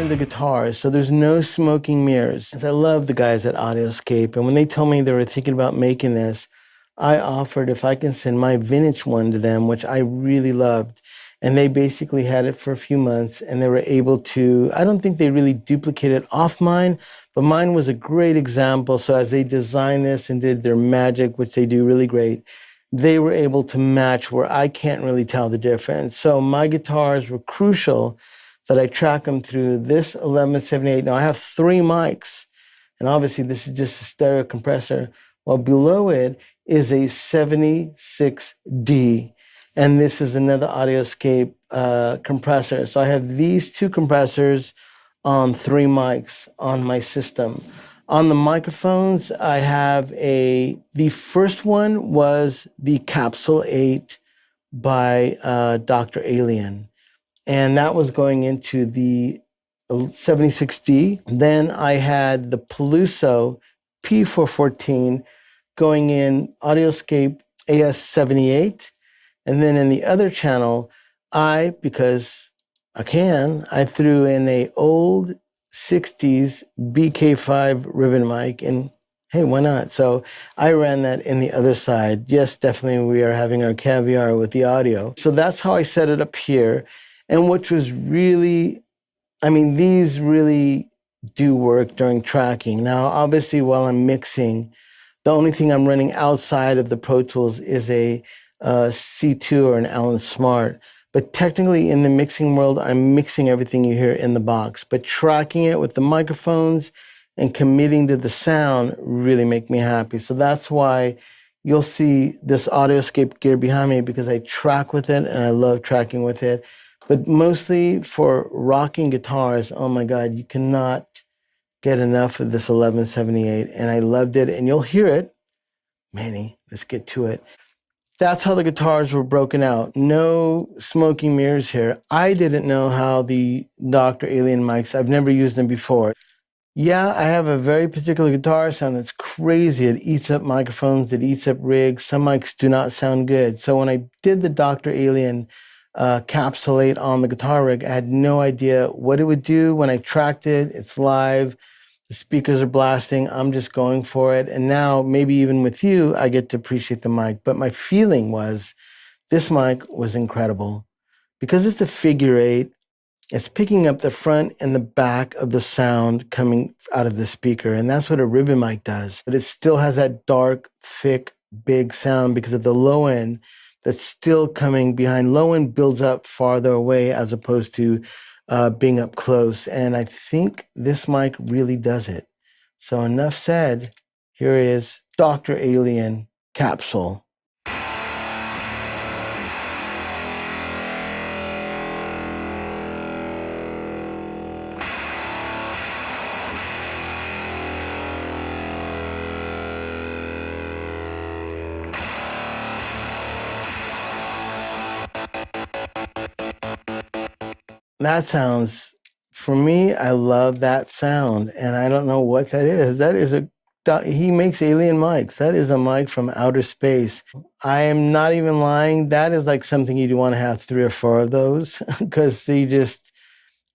the guitars, so there's no smoking mirrors. I love the guys at AudioScape, and when they told me they were thinking about making this, I offered if I can send my vintage one to them, which I really loved. And they basically had it for a few months, and they were able to, I don't think they really duplicated off mine, but mine was a great example. So as they designed this and did their magic, which they do really great, they were able to match where I can't really tell the difference. So my guitars were crucial that I track them through this 1178. Now I have 3 mics, and obviously this is just a stereo compressor. Well, below it is a 76D, and this is another AudioScape compressor. So I have these 2 compressors on 3 mics on my system. On the microphones, I have the first one was the Capsule 8 by Dr. Alien, and that was going into the 76D. Then I had the Peluso P414 going in AudioScape AS78. And then in the other channel, because I threw in a old 60s BK5 ribbon mic, and hey, why not? So I ran that in the other side. Yes, definitely we are having our caviar with the audio. So that's how I set it up here. And which was really, I mean, these really do work during tracking. Now, obviously, while I'm mixing, the only thing I'm running outside of the Pro Tools is a C2 or an Allen Smart. But technically in the mixing world, I'm mixing everything you hear in the box. But tracking it with the microphones and committing to the sound really make me happy. So that's why you'll see this AudioScape gear behind me, because I track with it and I love tracking with it. But mostly for rocking guitars, oh my God, you cannot get enough of this 1178, and I loved it, and you'll hear it. Manny, let's get to it. That's how the guitars were broken out. No smoking mirrors here. I didn't know how the Dr. Alien mics, I've never used them before. Yeah, I have a very particular guitar sound that's crazy. It eats up microphones, it eats up rigs. Some mics do not sound good. So when I did the Dr. Alien Capsule 8 on the guitar rig, I had no idea what it would do. When I tracked it, it's live, the speakers are blasting, I'm just going for it. And now, maybe even with you, I get to appreciate the mic. But my feeling was, this mic was incredible. Because it's a figure 8, it's picking up the front and the back of the sound coming out of the speaker. And that's what a ribbon mic does. But it still has that dark, thick, big sound because of the low end that's still coming behind. Low end builds up farther away as opposed to being up close. And I think this mic really does it. So enough said. Here is Dr. Alien Capsule. That sounds, for me, I love that sound, and I don't know what that is. That is he makes alien mics. That is a mic from outer space. I am not even lying. That is like something you'd want to have 3 or 4 of those, because he just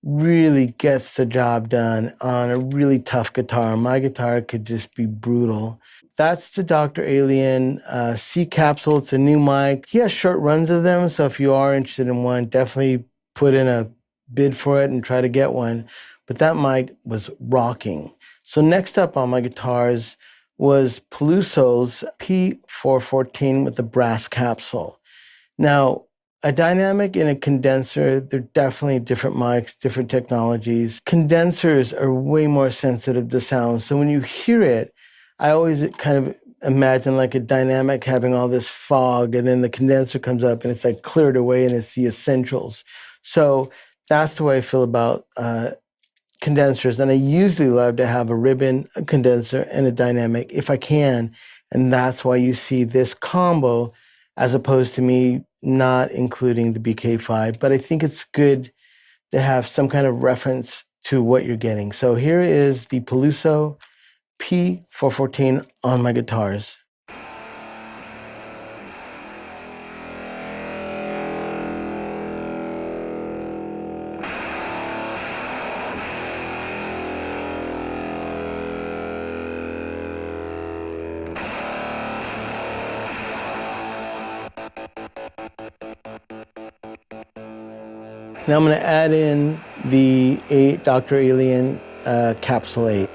really gets the job done on a really tough guitar. My guitar could just be brutal. That's the Dr. Alien C Capsule. It's a new mic. He has short runs of them, so if you are interested in one, definitely put in a bid for it and try to get one. But that mic was rocking. So next up on my guitars was Peluso's P414 with the brass capsule. Now, a dynamic and a condenser, they're definitely different mics, different technologies. Condensers are way more sensitive to sound. So when you hear it, I always kind of imagine like a dynamic having all this fog, and then the condenser comes up and it's like cleared away and it's the essentials. So that's the way I feel about condensers. And I usually love to have a ribbon, a condenser, and a dynamic if I can. And that's why you see this combo as opposed to me not including the BK5. But I think it's good to have some kind of reference to what you're getting. So here is the Peluso P414 on my guitars. Now I'm going to add in the Dr. Alien capsulate.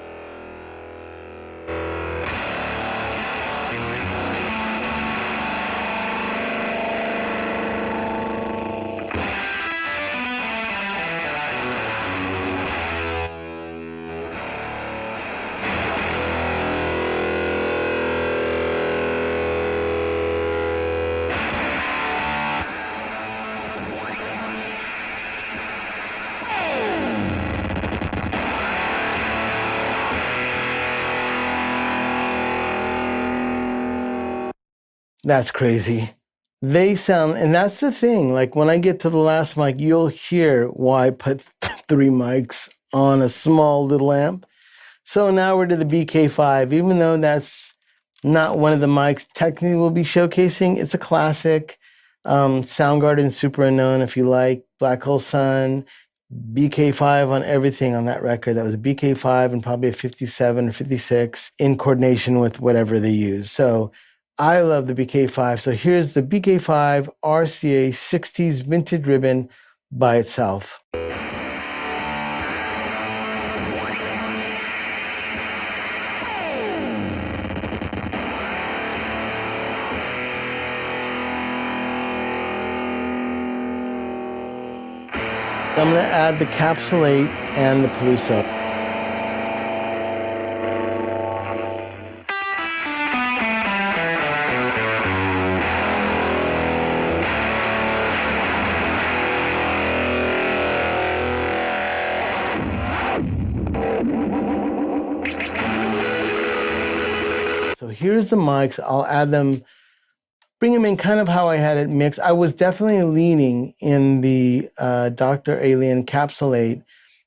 That's crazy. They sound, and that's the thing, like when I get to the last mic, you'll hear why I put 3 mics on a small little amp. So now we're to the BK5, even though that's not one of the mics technically we'll be showcasing. It's a classic. Soundgarden Super Unknown, if you like, Black Hole Sun, BK5 on everything on that record. That was a BK5 and probably a 57 or 56 in coordination with whatever they use. So I love the BK5. So here's the BK5 RCA 60s vintage ribbon by itself. I'm going to add the capsulate and the Peluso. So here's the mics. I'll add them, bring them in kind of how I had it mixed. I was definitely leaning in the Dr. Alien capsulate.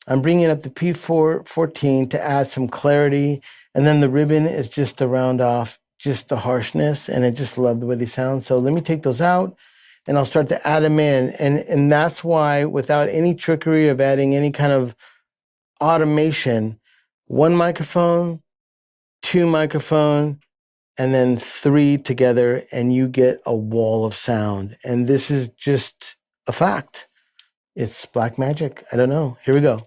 I'm bringing up the P414 to add some clarity. And then the ribbon is just to round off just the harshness. And I just love the way they sound. So let me take those out and I'll start to add them in. And that's why, without any trickery of adding any kind of automation, 1 microphone, 2 microphone, and then 3 together, and you get a wall of sound. And this is just a fact. It's black magic. I don't know. Here we go.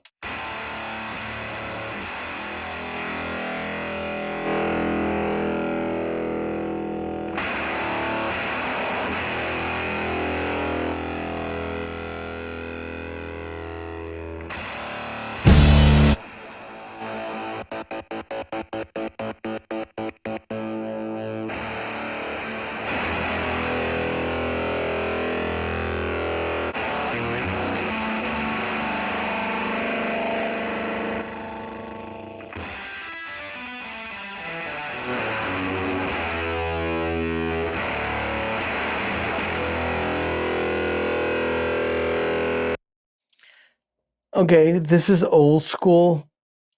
Okay, this is old school.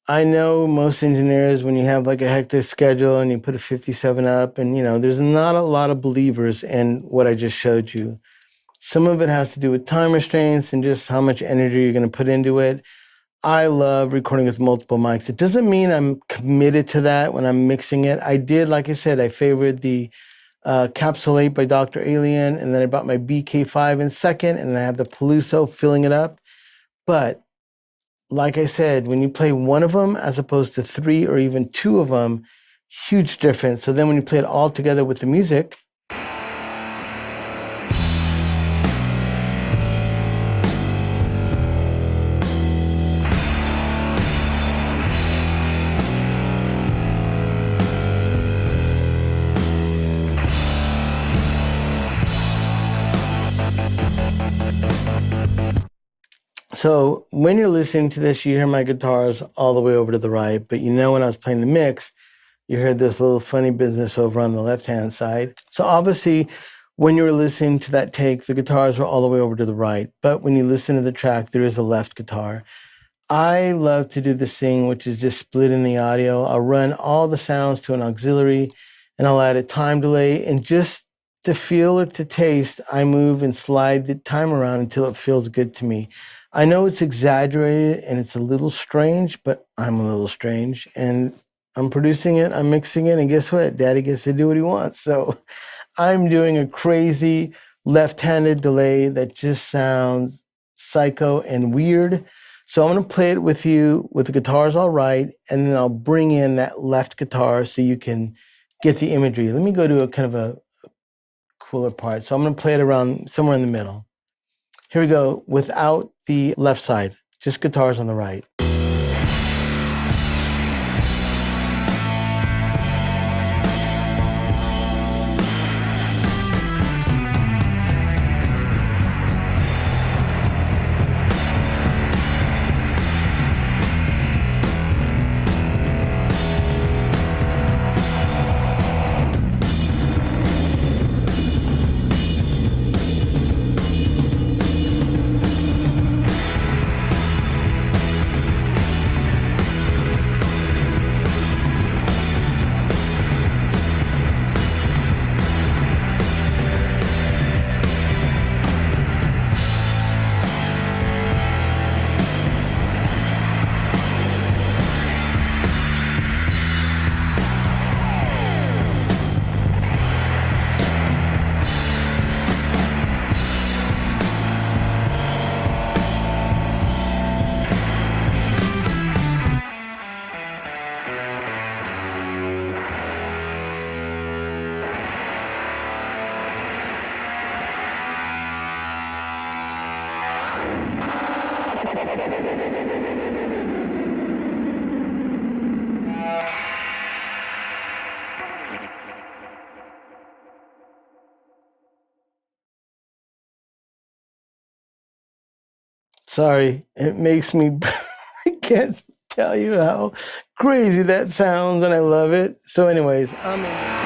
I know most engineers, when you have like a hectic schedule and you put a 57 up, and there's not a lot of believers in what I just showed you. Some of it has to do with time restraints and just how much energy you're going to put into it. I love recording with multiple mics. It doesn't mean I'm committed to that when I'm mixing it. I did, like I said, I favored the Capsulate by Dr. Alien, and then I brought my BK5 in second, and then I have the Peluso filling it up. But like I said, when you play one of them as opposed to 3 or even 2 of them, huge difference. So then when you play it all together with the music, so when you're listening to this, you hear my guitars all the way over to the right, but when I was playing the mix, you heard this little funny business over on the left-hand side. So obviously, when you were listening to that take, the guitars were all the way over to the right, but when you listen to the track, there is a left guitar. I love to do this thing, which is just split in the audio. I'll run all the sounds to an auxiliary, and I'll add a time delay, and just to feel or to taste, I move and slide the time around until it feels good to me. I know it's exaggerated and it's a little strange, but I'm a little strange, and I'm producing it, I'm mixing it, and guess what? Daddy gets to do what he wants. So I'm doing a crazy left-handed delay that just sounds psycho and weird. So I'm going to play it with you with the guitars all right, and then I'll bring in that left guitar so you can get the imagery. Let me go to a kind of a cooler part. So I'm going to play it around somewhere in the middle. Here we go, without the left side, just guitars on the right. Sorry, it makes me, I can't tell you how crazy that sounds, and I love it. So anyways, I'm in.